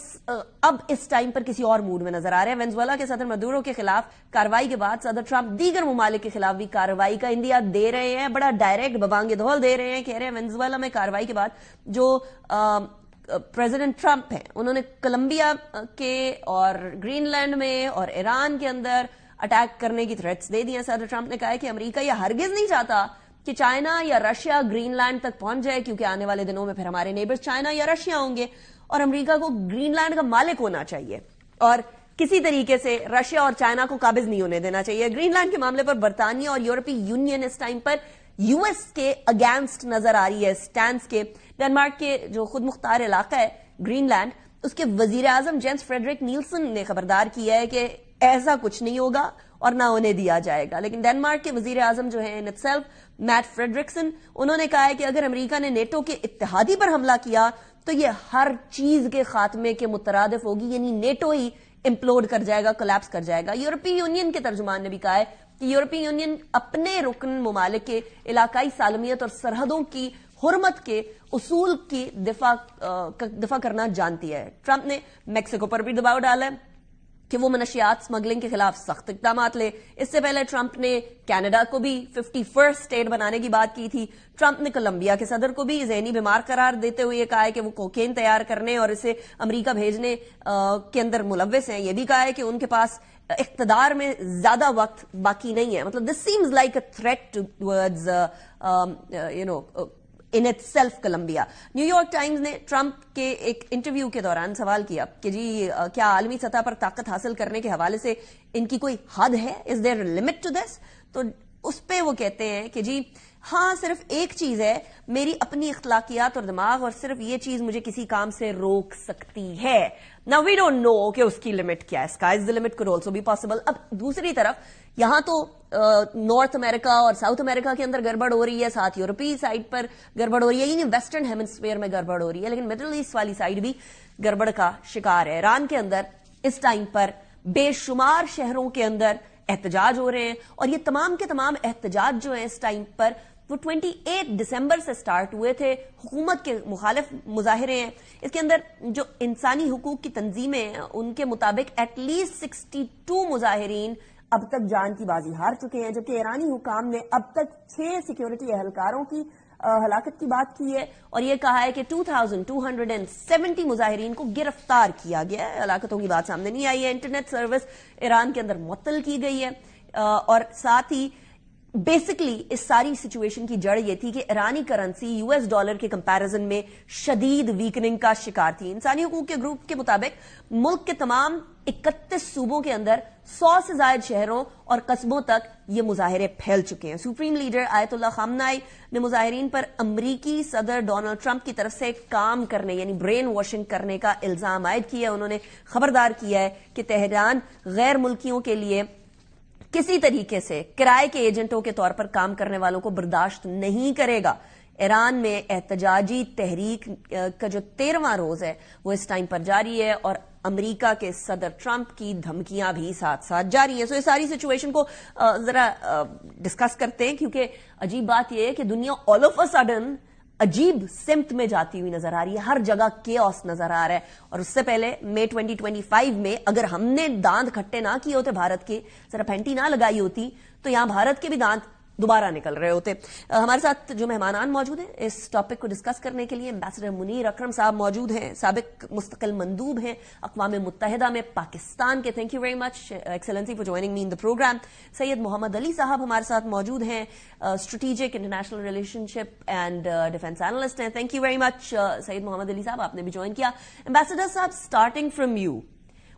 اب اس ٹائم پر کسی اور موڈ میں نظر آ رہے ہیں. وینزویلا کے صدر مدورو کے خلاف کارروائی کے بعد صدر ٹرمپ دیگر ممالک کے خلاف بھی کارروائی کا اندیا دے رہے ہیں. بڑا ڈائریکٹ ببانگ دھول دے رہے ہیں, کہہ رہے ہیں وینزویلا میں کارروائی کے بعد جو پریزیڈنٹ ٹرمپ ہیں انہوں نے کولمبیا کے اور گرین لینڈ میں اور ایران کے اندر اٹیک کرنے کی تھریٹس دے دی ہیں. صدر ٹرمپ نے کہا ہے کہ امریکہ یہ ہرگز نہیں چاہتا کہ چائنا یا رشیا گرین لینڈ تک پہنچ جائے, کیونکہ آنے والے دنوں میں پھر ہمارے نیبرز چائنا یا رشیا ہوں گے اور امریکہ کو گرین لینڈ کا مالک ہونا چاہیے اور کسی طریقے سے رشیا اور چائنا کو قابض نہیں ہونے دینا چاہیے. گرین لینڈ کے معاملے پر برطانیہ اور یورپی یونین اس ٹائم پر US کے اگینسٹ نظر آ رہی ہے سٹینس کے. ڈنمارک کے جو خود مختار علاقہ ہے گرین لینڈ, اس کے وزیر اعظم جینس فریڈرک نیلسن نے خبردار کیا ہے کہ ایسا کچھ نہیں ہوگا اور نہ ہونے دیا جائے گا. لیکن ڈنمارک کے وزیر اعظم جو ہیں in itself Mette Frederiksen, انہوں نے کہا ہے کہ اگر امریکہ نے نیٹو کے اتحادی پر حملہ کیا تو یہ ہر چیز کے خاتمے کے مترادف ہوگی, یعنی نیٹو ہی امپلوڈ کر جائے گا, کولیپس کر جائے گا. یورپی یونین کے ترجمان نے بھی کہا ہے کہ یورپی یونین اپنے رکن ممالک کے علاقائی سالمیت اور سرحدوں کی حرمت کے اصول کی دفاع کرنا جانتی ہے. ٹرمپ نے میکسیکو پر بھی دباؤ ڈالا ہے کہ وہ منشیات سمگلنگ کے خلاف سخت اقدامات لے. اس سے پہلے ٹرمپ نے کینیڈا کو بھی 51st اسٹیٹ بنانے کی بات کی تھی. ٹرمپ نے کولمبیا کے صدر کو بھی ذہنی بیمار قرار دیتے ہوئے یہ کہا ہے کہ وہ کوکین تیار کرنے اور اسے امریکہ بھیجنے کے اندر ملوث ہیں. یہ بھی کہا ہے کہ ان کے پاس اقتدار میں زیادہ وقت باقی نہیں ہے. مطلب this seems like a threat towards in itself Colombia. New York Times نے ٹرمپ کے ایک انٹرویو کے دوران سوال کیا کہ جی کیا عالمی سطح پر طاقت حاصل کرنے کے حوالے سے ان کی کوئی حد ہے, از دیر لمٹ ٹو دس؟ تو اس پہ وہ کہتے ہیں کہ جی ہاں صرف ایک چیز ہے میری اپنی اخلاقیات اور دماغ، اور صرف یہ چیز مجھے کسی کام سے روک سکتی ہے. Now we don't know کہ اس کی لمٹ کیا ہے. Sky is the limit could also be possible. اب دوسری طرف یہاں تو نارتھ امریکہ اور ساؤتھ امریکہ کے اندر گڑبڑ ہو رہی ہے، ساتھ یورپی سائڈ پر گڑبڑ ہو رہی ہے، یعنی ویسٹرن ہیمسفیئر میں گڑبڑ ہو رہی ہے، لیکن مڈل ایسٹ والی سائڈ بھی گڑبڑ کا شکار ہے. ایران کے اندر اس ٹائم پر بے شمار شہروں کے اندر احتجاج ہو رہے ہیں، اور یہ تمام کے تمام احتجاج جو ہیں اس ٹائم پر وہ 28 دسمبر سے سٹارٹ ہوئے تھے. حکومت کے مخالف مظاہرے ہیں. اس کے اندر جو انسانی حقوق کی تنظیمیں ہیں ان کے مطابق ایٹ لیسٹ 62 مظاہرین اب تک جان کی بازی ہار چکے ہیں، جبکہ ایرانی حکام نے اب تک 6 سیکیورٹی اہلکاروں کی ہلاکت کی بات کی ہے، اور یہ کہا ہے کہ 2270 مظاہرین کو گرفتار کیا گیا ہے. ہلاکتوں کی بات سامنے نہیں آئی ہے. انٹرنیٹ سروس ایران کے اندر معطل کی گئی ہے، اور ساتھ ہی بیسکلی اس ساری سچویشن کی جڑ یہ تھی کہ ایرانی کرنسی US ڈالر کے کمپیرزن میں شدید ویکننگ کا شکار تھی. انسانی حقوق کے گروپ کے مطابق ملک کے تمام 31 صوبوں کے اندر 100 سے زائد شہروں اور قصبوں تک یہ مظاہرے پھیل چکے ہیں. سپریم لیڈر آیت اللہ خامنائی نے مظاہرین پر امریکی صدر ڈونلڈ ٹرمپ کی طرف سے کام کرنے یعنی برین واشنگ کرنے کا الزام عائد کیا. انہوں نے خبردار کیا ہے کہ تہران غیر ملکیوں کے لیے کسی طریقے سے کرائے کے ایجنٹوں کے طور پر کام کرنے والوں کو برداشت نہیں کرے گا. ایران میں احتجاجی تحریک کا جو 13واں روز ہے وہ اس ٹائم پر جاری ہے، اور امریکہ کے صدر ٹرمپ کی دھمکیاں بھی ساتھ ساتھ جاری ہیں. سو یہ ساری سچویشن کو ذرا ڈسکس کرتے ہیں، کیونکہ عجیب بات یہ ہے کہ دنیا آل آف اے سڈن عجیب سمت میں جاتی ہوئی نظر آ رہی ہے. ہر جگہ کیوس نظر آ رہا ہے. اور اس سے پہلے مئی 2025 میں اگر ہم نے دانت کھٹے نہ کیے ہوتے، بھارت کے ذرا پھینٹی نہ لگائی ہوتی، تو یہاں بھارت کے بھی دانت دوبارہ نکل رہے ہوتے. ہمارے ساتھ جو مہمانان موجود ہیں اس ٹاپک کو ڈسکس کرنے کے لیے ایمبیسڈر منیر اکرم صاحب موجود ہیں، سابق مستقل مندوب ہیں اقوام متحدہ میں پاکستان کے. Thank you very much excellency for joining me in the program. Syed Muhammad Ali صاحب ہمارے ساتھ موجود ہیں، strategic international relationship and defence analyst ہیں. Thank you very much Syed Muhammad Ali صاحب، آپ نے بھی جوائن کیا. ایمبیسڈر صاحب، starting from you,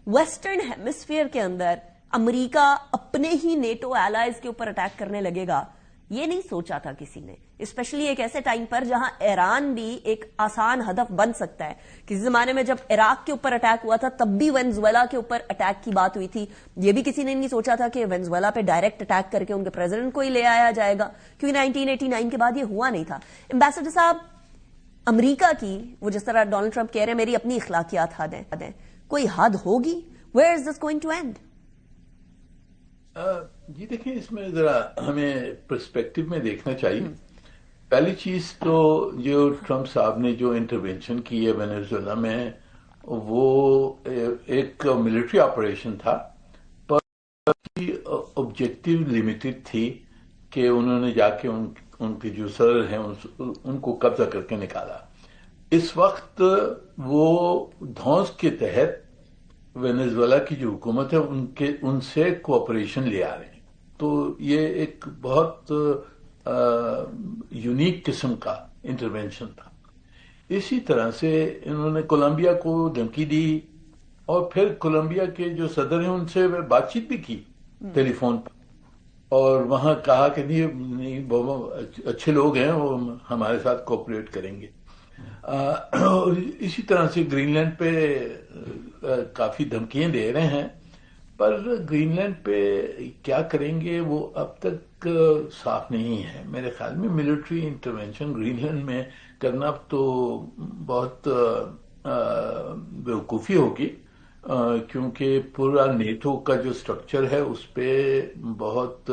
western hemisphere کے اندر امریکہ اپنے ہی نیٹو ایلائز کے اوپر اٹیک کرنے لگے گا، یہ نہیں سوچا تھا کسی نے، اسپیشلی ایک ایسے ٹائم پر جہاں ایران بھی ایک آسان ہدف بن سکتا ہے. کسی زمانے میں جب عراق کے اوپر اٹیک ہوا تھا تب بھی وینزویلا کے اوپر اٹیک کی بات ہوئی تھی. یہ بھی کسی نے نہیں سوچا تھا کہ وینزویلا پہ ڈائریکٹ اٹیک کر کے ان کے پریزیڈنٹ کو ہی لے آیا جائے گا، کیونکہ 1989 کے بعد یہ ہوا نہیں تھا. ایمبیسڈر صاحب، امریکہ کی وہ جس طرح ڈونلڈ ٹرمپ کہہ رہے ہیں میری اپنی اخلاقیات حد ہیں، کوئی حد ہوگی؟ Where is this going to end? جی دیکھیں، اس میں ذرا ہمیں پرسپیکٹو میں دیکھنا چاہیے. پہلی چیز تو جو ٹرمپ صاحب نے جو انٹروینشن کی ہے وینزویلا میں، وہ ایک ملٹری آپریشن تھا، پر آبجیکٹو لمیٹڈ تھی کہ انہوں نے جا کے ان کے جو صدر ہیں ان کو قبضہ کر کے نکالا. اس وقت وہ دھونس کے تحت وینزویلا کی جو حکومت ہے ان سے کوآپریشن لے آ رہے ہیں. تو یہ ایک بہت یونیک قسم کا انٹرونشن تھا. اسی طرح سے انہوں نے کولمبیا کو دھمکی دی، اور پھر کولمبیا کے جو صدر ہیں ان سے بات چیت بھی کی ٹیلی فون پر، اور وہاں کہا کہ نہیں بہت اچھے لوگ ہیں، وہ ہمارے ساتھ کوآپریٹ کریں گے. اسی طرح سے گرین لینڈ پہ کافی دھمکیاں دے رہے ہیں، پر گرین لینڈ پہ کیا کریں گے وہ اب تک صاف نہیں ہے. میرے خیال میں ملٹری انٹرونشن گرین لینڈ میں کرنا تو بہت بیوقوفی ہوگی، کیونکہ پورا نیٹو کا جو سٹرکچر ہے اس پہ بہت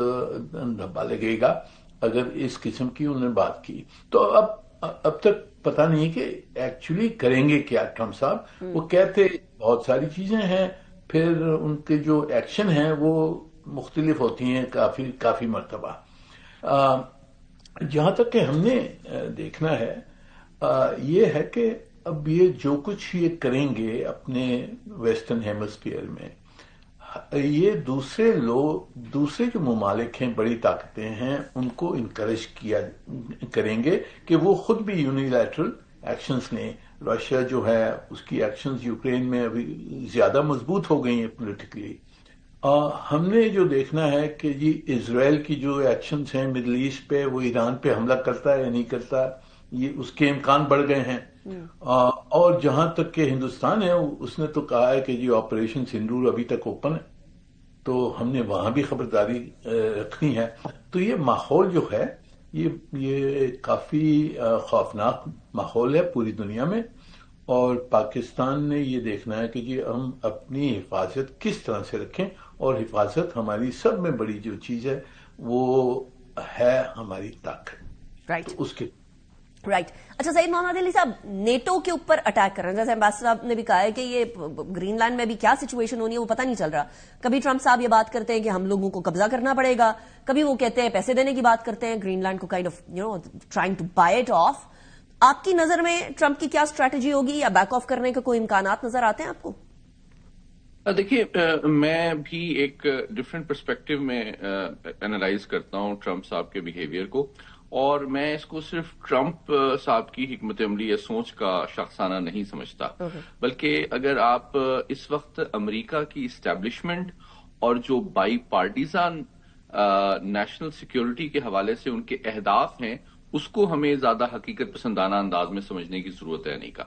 دھبا لگے گا اگر اس قسم کی انہوں نے بات کی. تو اب تک پتہ نہیں کہ ایکچولی کریں گے کیا ٹرمپ صاحب. وہ کہتے بہت ساری چیزیں ہیں، پھر ان کے جو ایکشن ہیں وہ مختلف ہوتی ہیں کافی مرتبہ. جہاں تک کہ ہم نے دیکھنا ہے یہ ہے کہ اب یہ جو کچھ یہ کریں گے اپنے ویسٹرن ہیمسفیئر میں، یہ دوسرے جو ممالک ہیں، بڑی طاقتیں ہیں، ان کو انکریج کریں گے کہ وہ خود بھی یونیلیٹرل ایکشنز لیں. رشیا جو ہے اس کی ایکشنز یوکرین میں ابھی زیادہ مضبوط ہو گئی ہیں پولیٹیکلی، ہم نے جو دیکھنا ہے کہ جی اسرائیل کی جو ایکشنز ہیں مڈل ایسٹ پہ، وہ ایران پہ حملہ کرتا ہے یا نہیں کرتا، یہ اس کے امکان بڑھ گئے ہیں. اور جہاں تک کہ ہندوستان ہے، اس نے تو کہا ہے کہ جی آپریشن سندور ابھی تک اوپن ہے، تو ہم نے وہاں بھی خبرداری رکھنی ہے. تو یہ ماحول جو ہے یہ کافی خوفناک ماحول ہے پوری دنیا میں، اور پاکستان نے یہ دیکھنا ہے کہ جی ہم اپنی حفاظت کس طرح سے رکھیں، اور حفاظت ہماری سب میں بڑی جو چیز ہے وہ ہے ہماری طاقت. رائٹ اس کے رائٹ. اچھا سعید محمد علی صاحب، نیٹو کے اوپر اٹیک کر رہے ہیں، جیسے امبیسڈر صاحب نے بھی کہا ہے کہ یہ گرین لینڈ میں بھی کیا سچویشن ہونی ہے وہ پتہ نہیں چل رہا. کبھی ٹرمپ صاحب یہ بات کرتے ہیں کہ ہم لوگوں کو قبضہ کرنا پڑے گا، کبھی وہ کہتے ہیں پیسے دینے کی بات کرتے ہیں گرین لینڈ کو kind of trying to buy it off. آپ کی نظر میں ٹرمپ کی کیا اسٹریٹجی ہوگی، یا بیک آف کرنے کے کوئی امکانات نظر آتے ہیں آپ کو؟ دیکھیے، میں بھی ایک ڈفرینٹ پرسپیکٹو میں انالائز کرتا ہوں ٹرمپ صاحب کے بیہیویئر کو، اور میں اس کو صرف ٹرمپ صاحب کی حکمت عملی یا سوچ کا شخصانہ نہیں سمجھتا، بلکہ اگر آپ اس وقت امریکہ کی اسٹیبلشمنٹ اور جو بائی پارٹیزان نیشنل سیکیورٹی کے حوالے سے ان کے اہداف ہیں، اس کو ہمیں زیادہ حقیقت پسندانہ انداز میں سمجھنے کی ضرورت ہے. نہیں کا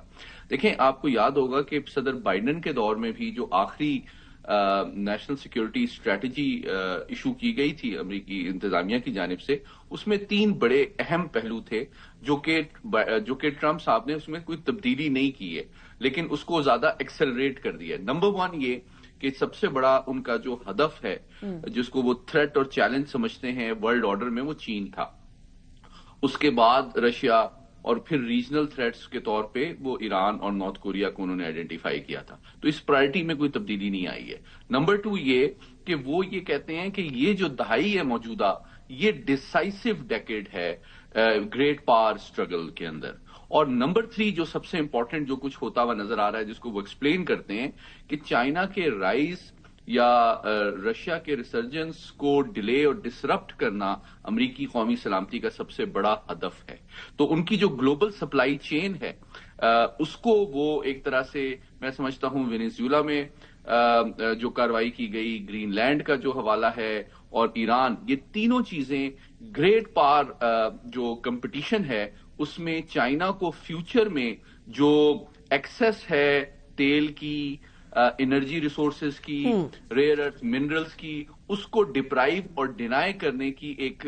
دیکھیں، آپ کو یاد ہوگا کہ صدر بائیڈن کے دور میں بھی جو آخری نیشنل سیکیورٹی اسٹریٹجی ایشو کی گئی تھی امریکی انتظامیہ کی جانب سے، اس میں 3 بڑے اہم پہلو تھے جو کہ ٹرمپ صاحب نے اس میں کوئی تبدیلی نہیں کی ہے، لیکن اس کو زیادہ ایکسلریٹ کر دیا ہے. نمبر 1 یہ کہ سب سے بڑا ان کا جو ہدف ہے، جس کو وہ تھریٹ اور چیلنج سمجھتے ہیں ورلڈ آرڈر میں، وہ چین تھا. اس کے بعد رشیا، اور پھر ریجنل تھریٹس کے طور پہ وہ ایران اور نارتھ کوریا کو انہوں نے آئیڈینٹیفائی کیا تھا. تو اس پرائرٹی میں کوئی تبدیلی نہیں آئی ہے. نمبر 2 یہ کہ وہ یہ کہتے ہیں کہ یہ جو دہائی ہے موجودہ، یہ ڈسائسو ڈیکیڈ ہے گریٹ پاور اسٹرگل کے اندر. اور نمبر 3 جو سب سے امپورٹنٹ جو کچھ ہوتا ہوا نظر آ رہا ہے، جس کو وہ ایکسپلین کرتے ہیں، کہ چائنا کے رائز یا رشیا کے ریسرجنس کو ڈیلے اور ڈسرپٹ کرنا امریکی قومی سلامتی کا سب سے بڑا ہدف ہے. تو ان کی جو گلوبل سپلائی چین ہے، اس کو وہ ایک طرح سے میں سمجھتا ہوں وینیزویلا میں جو کارروائی کی گئی، گرین لینڈ کا جو حوالہ ہے، اور ایران، یہ تینوں چیزیں گریٹ پاور جو کمپٹیشن ہے اس میں چائنا کو فیوچر میں جو ایکسس ہے تیل کی، انرجی ریسورسز کی، ریئر ارتھ منرلز کی، اس کو ڈپرائیو اور ڈینائی کرنے کی ایک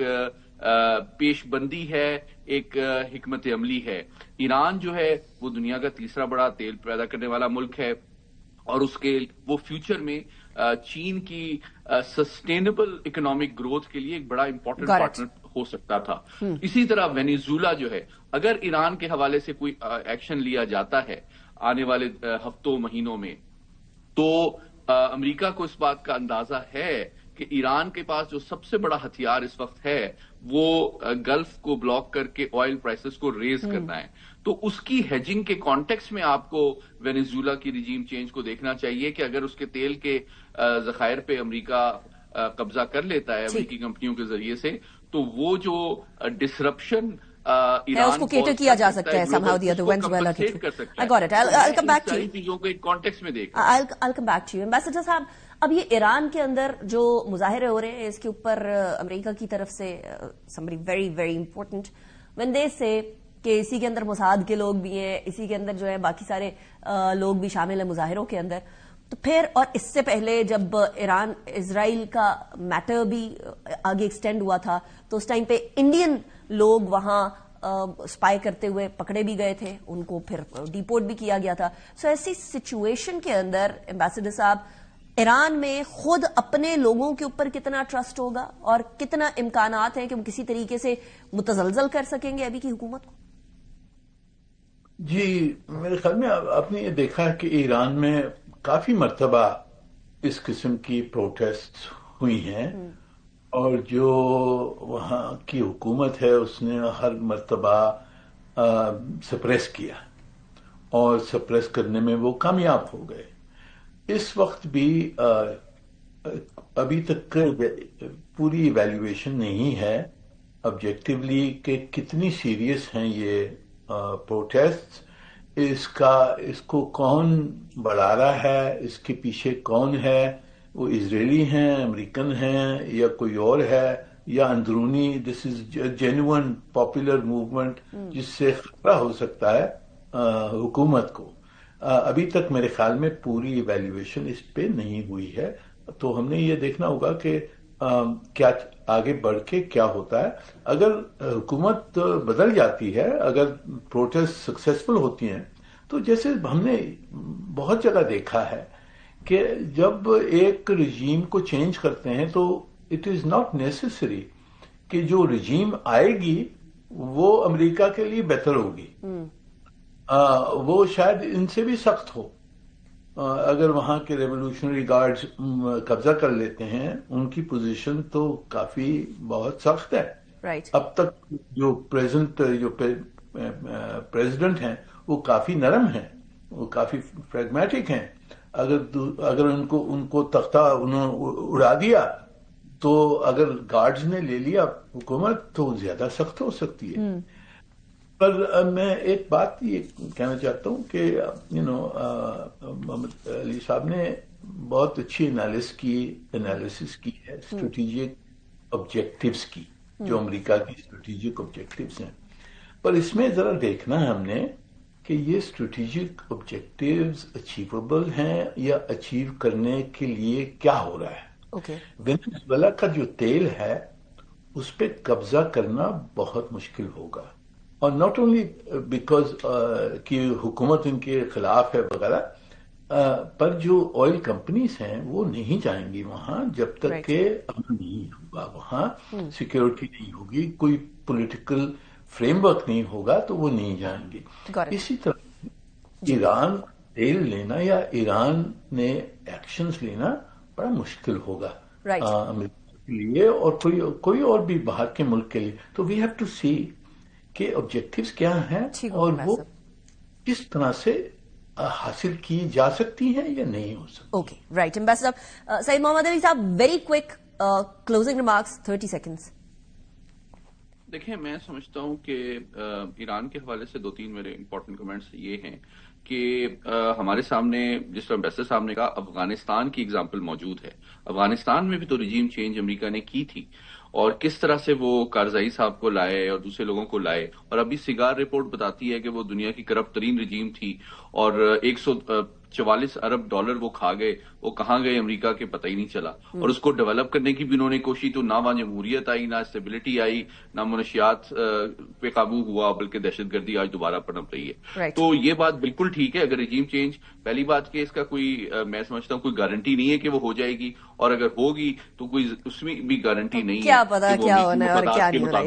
پیش بندی ہے، ایک حکمت عملی ہے. ایران جو ہے وہ دنیا کا تیسرا بڑا تیل پیدا کرنے والا ملک ہے، اور اس کے وہ فیوچر میں چین کی سسٹینیبل اکنامک گروتھ کے لیے ایک بڑا امپورٹنٹ پارٹنر ہو سکتا تھا. اسی طرح وینیزویلا جو ہے، اگر ایران کے حوالے سے کوئی ایکشن لیا جاتا ہے آنے والے ہفتوں مہینوں میں، تو امریکہ کو اس بات کا اندازہ ہے کہ ایران کے پاس جو سب سے بڑا ہتھیار اس وقت ہے وہ گلف کو بلاک کر کے آئل پرائسز کو ریز کرنا ہے. تو اس کی ہیجنگ کے کانٹیکس میں آپ کو وینیزویلا کی ریجیم چینج کو دیکھنا چاہیے کہ اگر اس کے تیل کے ذخائر پہ امریکہ قبضہ کر لیتا ہے امریکی کمپنیوں کے ذریعے سے، تو وہ جو ڈسرپشن اس کو کیٹر کیا جا سکتا ہے somehow the other Venezuela کے through. I got it. I'll come back to you. چیزوں کو ایک کانٹیکس میں دیکھ. I'll come back to you. Ambassador صاحب، اب یہ ایران کے اندر جو مظاہرے ہو رہے ہیں، اس کے اوپر امریکہ کی طرف سے somebody very very important when they say کہ اسی کے اندر موساد کے لوگ بھی ہیں، اسی کے اندر جو ہے باقی سارے لوگ بھی شامل ہیں مظاہروں کے اندر. تو پھر، اور اس سے پہلے جب ایران اسرائیل کا میٹر بھی آگے ایکسٹینڈ ہوا تھا، تو اس ٹائم پہ انڈین لوگ وہاں اسپائی کرتے ہوئے پکڑے بھی گئے تھے، ان کو پھر ڈیپورٹ بھی کیا گیا تھا. سو ایسی سچویشن کے اندر ایمبیسڈر صاحب، ایران میں خود اپنے لوگوں کے اوپر کتنا ٹرسٹ ہوگا، اور کتنا امکانات ہیں کہ وہ کسی طریقے سے متزلزل کر سکیں گے ابھی کی حکومت کو؟ جی، میرے خیال میں آپ نے یہ دیکھا کہ ایران میں کافی مرتبہ اس قسم کی پروٹیسٹ ہوئی ہیں، اور جو وہاں کی حکومت ہے اس نے ہر مرتبہ سپریس کیا، اور سپریس کرنے میں وہ کامیاب ہو گئے. اس وقت بھی ابھی تک پوری ایویلیویشن نہیں ہے آبجیکٹیولی کہ کتنی سیریس ہیں یہ پروٹیسٹ، اس کو کون بڑھا رہا ہے، اس کے پیچھے کون ہے، وہ اسرائیلی ہیں, امریکن ہیں, یا کوئی اور ہے, یا اندرونی دس از جینوئن پاپولر موومنٹ جس سے خطرہ ہو سکتا ہے حکومت کو. ابھی تک میرے خیال میں پوری ایویلیویشن اس پہ نہیں ہوئی ہے, تو ہم نے یہ دیکھنا ہوگا کہ کیا آگے بڑھ کے کیا ہوتا ہے. اگر حکومت بدل جاتی ہے, اگر پروٹیسٹ سکسیسفل ہوتی ہیں, تو جیسے ہم نے بہت جگہ دیکھا ہے کہ جب ایک رجیم کو چینج کرتے ہیں تو اٹ از ناٹ نیسیسری کہ جو رجیم آئے گی وہ امریکہ کے لیے بہتر ہوگی, وہ شاید ان سے بھی سخت ہو. اگر وہاں کے ریولوشنری گارڈز قبضہ کر لیتے ہیں, ان کی پوزیشن تو کافی بہت سخت ہے. اب تک جو پریزیڈنٹ ہیں وہ کافی نرم ہیں, وہ کافی پریگمیٹک ہیں. اگر ان کو تختہ اڑا دیا تو اگر گارڈز نے لے لیا حکومت تو زیادہ سخت ہو سکتی ہے. پر میں ایک بات یہ کہنا چاہتا ہوں کہ محمد علی صاحب نے بہت اچھی انالیسس کی ہے اسٹریٹجک آبجیکٹیوز کی, جو امریکہ کی اسٹریٹجک آبجیکٹیوز ہیں. پر اس میں ذرا دیکھنا ہے ہم نے کہ یہ اسٹریٹجک آبجیکٹیوز اچیویبل ہیں یا اچیو کرنے کے لیے کیا ہو رہا ہے. وینزویلا کا جو تیل ہے اس پہ قبضہ کرنا بہت مشکل ہوگا, اور ناٹ اونلی بیکاز کہ حکومت ان کے خلاف ہے وغیرہ, پر جو آئل کمپنیز ہیں وہ نہیں جائیں گی وہاں جب تک کہ امن نہیں ہوگا, وہاں سیکیورٹی نہیں ہوگی, کوئی پولیٹیکل فریم ورک نہیں ہوگا, تو وہ نہیں جائیں گے. اسی طرح ایران تیل لینا یا ایران نے ایکشنز لینا بڑا مشکل ہوگا امریکہ کے لیے اور کوئی اور بھی باہر کے ملک کے لیے. تو وی ہیو ٹو سی کہ آبجیکٹیوز کیا ہیں اور وہ کس طرح سے حاصل کی جا سکتی ہیں یا نہیں ہو سکتی. Okay, right. ایمبیسڈر سعید محمد علی صاحب, very quick closing remarks, 30 seconds. دیکھیں, میں سمجھتا ہوں کہ ایران کے حوالے سے 2-3 میرے امپورٹنٹ کمنٹس یہ ہیں کہ ہمارے سامنے جس طرح ایمبیسڈر صاحب نے کہا افغانستان کی اگزامپل موجود ہے. افغانستان میں بھی تو رجیم چینج امریکہ نے کی تھی, اور کس طرح سے وہ کارزائی صاحب کو لائے اور دوسرے لوگوں کو لائے. اور ابھی سیگار رپورٹ بتاتی ہے کہ وہ دنیا کی کرپٹ ترین رجیم تھی, اور 144 ارب ڈالر وہ کھا گئے. وہ کہاں گئے امریکہ کے پتہ ہی نہیں چلا. اور اس کو ڈیولپ کرنے کی بھی انہوں نے کوشش, تو نہ وہاں جمہوریت آئی, نہ اسٹیبلٹی آئی, نہ منشیات پہ قابو ہوا, بلکہ دہشت گردی آج دوبارہ پنپ رہی ہے. تو یہ بات بالکل ٹھیک ہے. اگر رجیم چینج, پہلی بات کہ اس کا کوئی, میں سمجھتا ہوں کوئی گارنٹی نہیں ہے کہ وہ ہو جائے گی, اور اگر ہوگی تو کوئی اس میں بھی گارنٹی نہیں ہے. کیا پتا کیا ہونا ہے اور کیا نہیں ہونا.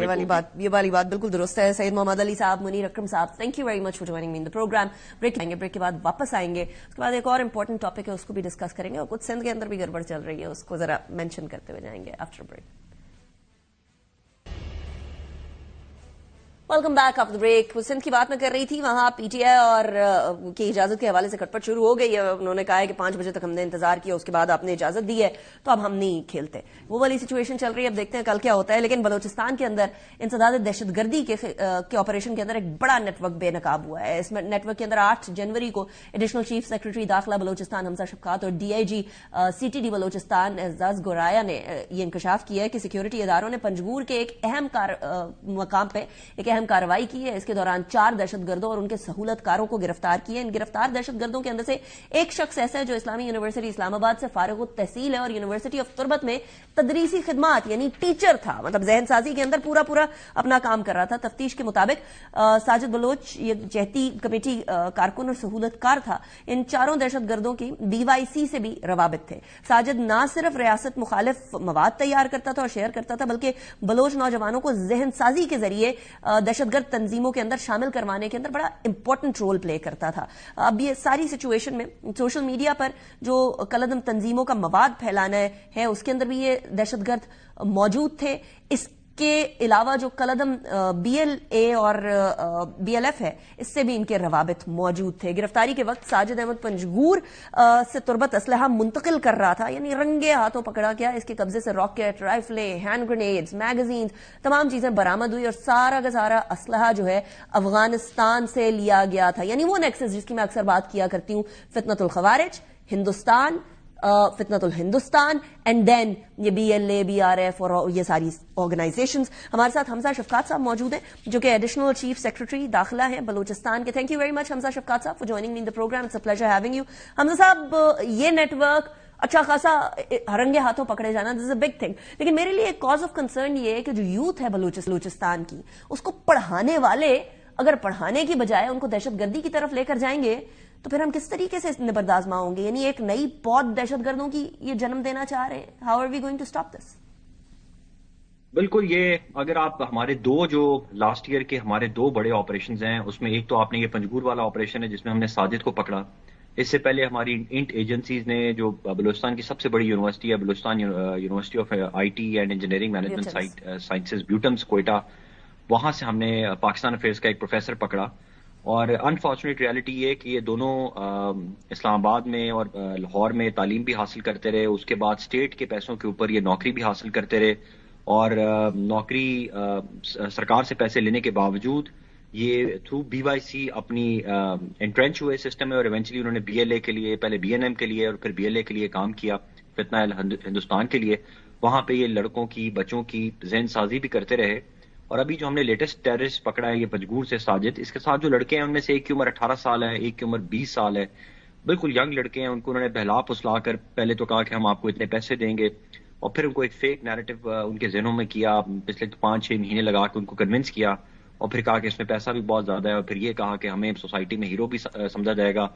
یہ والی بات بالکل درست ہے. سید محمد علی صاحب, منیر اکرم صاحب, thank you very much for joining me in the programme. Break لیں گے, بریک کے بعد واپس آئیں گے. اس کے بعد ایک اور امپورٹنٹ ٹاپک ہے, اس کو بھی ڈسکس کریں گے, اور کچھ سندھ کے اندر بھی گڑبڑ چل رہی ہے, اس کو ذرا مینشن کرتے ہوئے جائیں گے after break. Welcome back after break. Sindh کی بات میں کر رہی تھی, وہاں پی ٹی آئی اور کی اجازت کے حوالے سے کھٹپٹ شروع ہو گئی ہے. انہوں نے کہا ہے کہ 5 بجے تک ہم نے انتظار کیا, اس کے بعد آپ نے اجازت دی ہے تو اب ہم نہیں کھیلتے. وہ والی سچویشن چل رہی ہے. اب دیکھتے ہیں کل کیا ہوتا ہے. لیکن بلوچستان کے اندر انسداد دہشت گردی کے آپریشن کے اندر ایک بڑا نیٹ ورک بے نقاب ہوا ہے. اس نیٹ ورک کے اندر 8 جنوری کو ایڈیشنل چیف سیکرٹری داخلہ بلوچستان حمزہ شفقات اور D I G C T D Balochistan Aitzaz Goraya نے یہ انکشاف کیا ہے کہ سیکیورٹی اداروں نے پنجگور کے ایک اہم مقام پہ ایک اہم کارروائی کی ہے. اس کے دوران 4 دہشت گردوں اور ان کے سہولت کاروں کو گرفتار کیے. ان گرفتار دہشت گردوں کے اندر سے ایک شخص ایسا ہے جو اسلامی یونیورسٹی اسلام آباد سے فارغ التحصیل ہے اور یونیورسٹی آف تربت میں تدریسی خدمات یعنی ٹیچر تھا, مطلب ذہن سازی کے اندر پورا اپنا کام کر رہا تھا. تفتیش کے مطابق ساجد بلوچ یہ جہتی کمیٹی کارکن اور سہولت کار تھا. ان 4 دہشت گردوں کی ڈی وائی سی سے بھی روابط تھے. ساجد نہ صرف ریاست مخالف مواد تیار کرتا تھا اور شیئر کرتا تھا, بلکہ بلوچ نوجوانوں کو ذہن سازی کے ذریعے دہشت گرد تنظیموں کے اندر شامل کروانے کے اندر بڑا امپورٹنٹ رول پلے کرتا تھا. اب یہ ساری سچویشن میں سوشل میڈیا پر جو کلعدم تنظیموں کا مواد پھیلانا ہے اس کے اندر بھی یہ دہشت گرد موجود تھے. اس کے علاوہ جو کلعدم بی ایل اے اور بی ایل ایف ہے اس سے بھی ان کے روابط موجود تھے. گرفتاری کے وقت ساجد احمد پنجگور سے تربت اسلحہ منتقل کر رہا تھا, یعنی رنگے ہاتھوں پکڑا گیا. اس کے قبضے سے راکٹ, رائفلیں, ہینڈ گرینیڈز, میگزینز, تمام چیزیں برآمد ہوئی, اور سارا کا سارا اسلحہ جو ہے افغانستان سے لیا گیا تھا. یعنی وہ نیکسس جس کی میں اکثر بات کیا کرتی ہوں, فتنۃ الخوارج, ہندوستان, فتنت الہندوستان اینڈ دین یہ BLA BRF اور یہ ساری آرگنائزیشنز. ہمارے ساتھ حمزہ شفقات صاحب موجود ہیں جو کہ ایڈیشنل چیف سیکرٹری داخلہ ہیں بلوچستان کے. Thank you very much Hamza Shafqaat صاحب for joining me in the program. It's a pleasure having you. Hamza صاحب یہ نیٹ ورک اچھا خاصا ہرنگے ہاتھوں پکڑے جانا دس از اے بگ تھنگ, لیکن میرے لیے ایک کاز آف کنسرن یہ ہے کہ جو یوتھ ہے بلوچستان کی اس کو پڑھانے والے اگر پڑھانے کی بجائے ان کو دہشت گردی کی طرف لے کر جائیں گے تو پھر ہم کس طریقے سے نبردآزما ہوں گے. یعنی ایک نئی پود دہشت گردوں کی یہ جنم دینا چاہ رہے ہیں. How are we going to stop this? بالکل, یہ اگر آپ ہمارے جو لاسٹ ایئر کے ہمارے 2 بڑے آپریشنز ہیں اس میں ایک تو آپ نے یہ پنجگور والا آپریشن ہے جس میں ہم نے ساجد کو پکڑا. اس سے پہلے ہماری انٹ ایجنسیز نے جو بلوچستان کی سب سے بڑی یونیورسٹی ہے Balochistan university of IT and engineering management sciences BUITEMS Quetta, وہاں سے ہم نے پاکستان افیئرس کا ایک پروفیسر پکڑا. اور انفارچونیٹ ریالٹی یہ کہ یہ دونوں اسلام آباد میں اور لاہور میں تعلیم بھی حاصل کرتے رہے, اس کے بعد اسٹیٹ کے پیسوں کے اوپر یہ نوکری بھی حاصل کرتے رہے, اور نوکری سرکار سے پیسے لینے کے باوجود یہ تھرو BYC اپنی انٹرینچ ہوئے سسٹم میں, اور ایونچولی انہوں نے BLA کے لیے, پہلے BNM کے لیے اور پھر BLA کے لیے کام کیا, فتنہ ہندوستان کے لیے. وہاں پہ یہ لڑکوں کی بچوں کی ذہن سازی بھی کرتے رہے. اور ابھی جو ہم نے لیٹسٹ ٹیررسٹ پکڑا ہے یہ پنجگور سے ساجد, اس کے ساتھ جو لڑکے ہیں ان میں سے ایک کی عمر 18 سال ہے, ایک کی عمر 20 سال ہے, بالکل ینگ لڑکے ہیں. ان کو انہوں نے بہلا پھسلا کر پہلے تو کہا کہ ہم آپ کو اتنے پیسے دیں گے, اور پھر ان کو ایک فیک نیریٹو ان کے ذہنوں میں کیا, پچھلے 5-6 مہینے لگا کے ان کو کنونس کیا, اور پھر کہا کہ اس میں پیسہ بھی بہت زیادہ ہے, اور پھر یہ کہا کہ ہمیں سوسائٹی میں ہیرو بھی سمجھا جائے گا,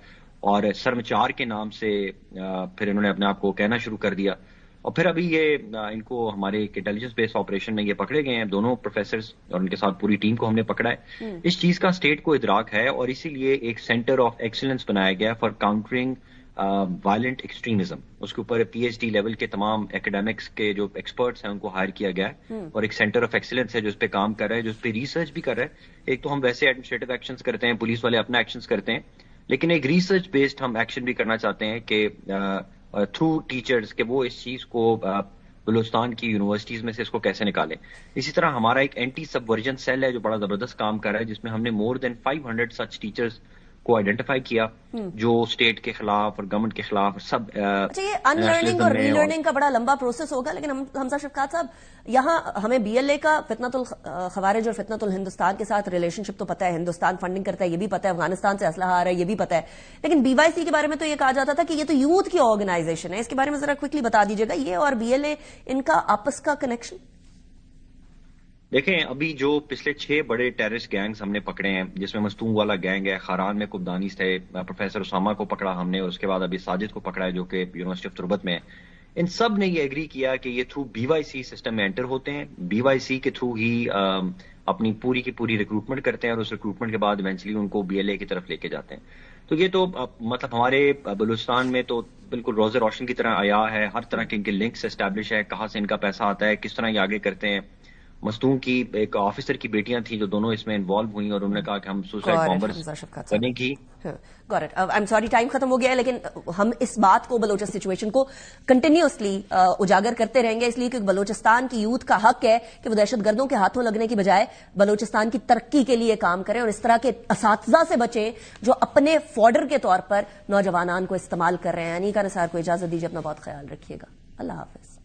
اور سرمچار کے نام سے پھر انہوں نے اپنے آپ کو کہنا شروع کر دیا. اور پھر ابھی یہ ان کو ہمارے ایک انٹیلیجنس بیس آپریشن میں یہ پکڑے گئے ہیں, دونوں پروفیسرز اور ان کے ساتھ پوری ٹیم کو ہم نے پکڑا ہے. اس چیز کا اسٹیٹ کو ادراک ہے, اور اسی لیے ایک سینٹر آف ایکسیلنس بنایا گیا فار کاؤنٹرنگ وائلنٹ ایکسٹریمزم. اس کے اوپر PhD لیول کے تمام اکیڈیمکس کے جو ایکسپرٹس ہیں ان کو ہائر کیا گیا ہے, اور ایک سینٹر آف ایکسیلنس ہے جو اس پہ کام کر رہا ہے, جو اس پہ ریسرچ بھی کر رہا ہے. ایک تو ہم ویسے ایڈمنسٹریٹو ایکشنز کرتے ہیں, پولیس والے اپنا ایکشنز کرتے ہیں, لیکن ایک ریسرچ بیسڈ ہم ایکشن بھی کرنا چاہتے ہیں کہ تھرو ٹیچرز کہ وہ اس چیز کو بلوچستان کی یونیورسٹیز میں سے اس کو کیسے نکالیں. اسی طرح ہمارا ایک اینٹی سب ورژن سیل ہے جو بڑا زبردست کام کر رہا ہے, جس میں ہم نے مور دین 500 سچ ٹیچرز کو آئیڈینٹیفائی کیا جو اسٹیٹ کے خلاف اور گورنمنٹ کے خلاف سب. اچھا, یہ ان لرننگ اور ری لرننگ کا بڑا لمبا پروسیس ہوگا, لیکن حمزہ شفقات صاحب یہاں ہمیں BLA کا فتنت الخوارج اور فتنت الہندوستان کے ساتھ ریلیشن شپ تو پتہ ہے, ہندوستان فنڈنگ کرتا ہے یہ بھی پتہ ہے, افغانستان سے اسلحہ آ رہا ہے یہ بھی پتہ ہے, لیکن BYC کے بارے میں تو یہ کہا جاتا تھا کہ یہ تو یوتھ کی آرگنائزیشن ہے. اس کے بارے میں ذرا کوئکلی بتا دیجیے گا, یہ اور BLA ان کا آپس کا کنیکشن. دیکھیں, ابھی جو پچھلے 6 بڑے ٹیررسٹ گینگز ہم نے پکڑے ہیں, جس میں مستونگ والا گینگ ہے, خاران میں قبدانی تھے, پروفیسر اسامہ کو پکڑا ہم نے, اور اس کے بعد ابھی ساجد کو پکڑا ہے جو کہ یونیورسٹی آف تربت میں ہے. ان سب نے یہ ایگری کیا کہ یہ تھرو BYC سسٹم میں انٹر ہوتے ہیں, BYC کے تھرو ہی اپنی پوری کی پوری ریکروٹمنٹ کرتے ہیں, اور اس ریکروٹمنٹ کے بعد ایونچولی ان کو BLA کی طرف لے کے جاتے ہیں. تو یہ تو مطلب ہمارے بلوچستان میں تو بالکل روز روشن کی طرح آیا ہے, ہر طرح کے ان کے لنکس اسٹیبلش ہے, کہاں سے ان کا پیسہ آتا ہے, کس طرح یہ آگے کرتے ہیں. مستون کی ایک آفیسر کی بیٹیاں تھیں جو دونوں اس میں انوالو ہوئیں, اور انہوں نے کہا کہ ہم سوسائڈ بامبرز بنے کی. Got it. I am sorry time ختم ہو گیا ہے, لیکن ہم اس بات کو بلوچ سچویشن کو کنٹینیوسلی اجاگر کرتے رہیں گے, اس لیے کہ بلوچستان کی یوتھ کا حق ہے کہ وہ دہشت گردوں کے ہاتھوں لگنے کی بجائے بلوچستان کی ترقی کے لیے کام کریں, اور اس طرح کے اساتذہ سے بچیں جو اپنے فوڈر کے طور پر نوجوانان کو استعمال کر رہے ہیں. انیکا نثار کو اجازت دیجیے, اپنا بہت خیال رکھیے گا. اللہ حافظ.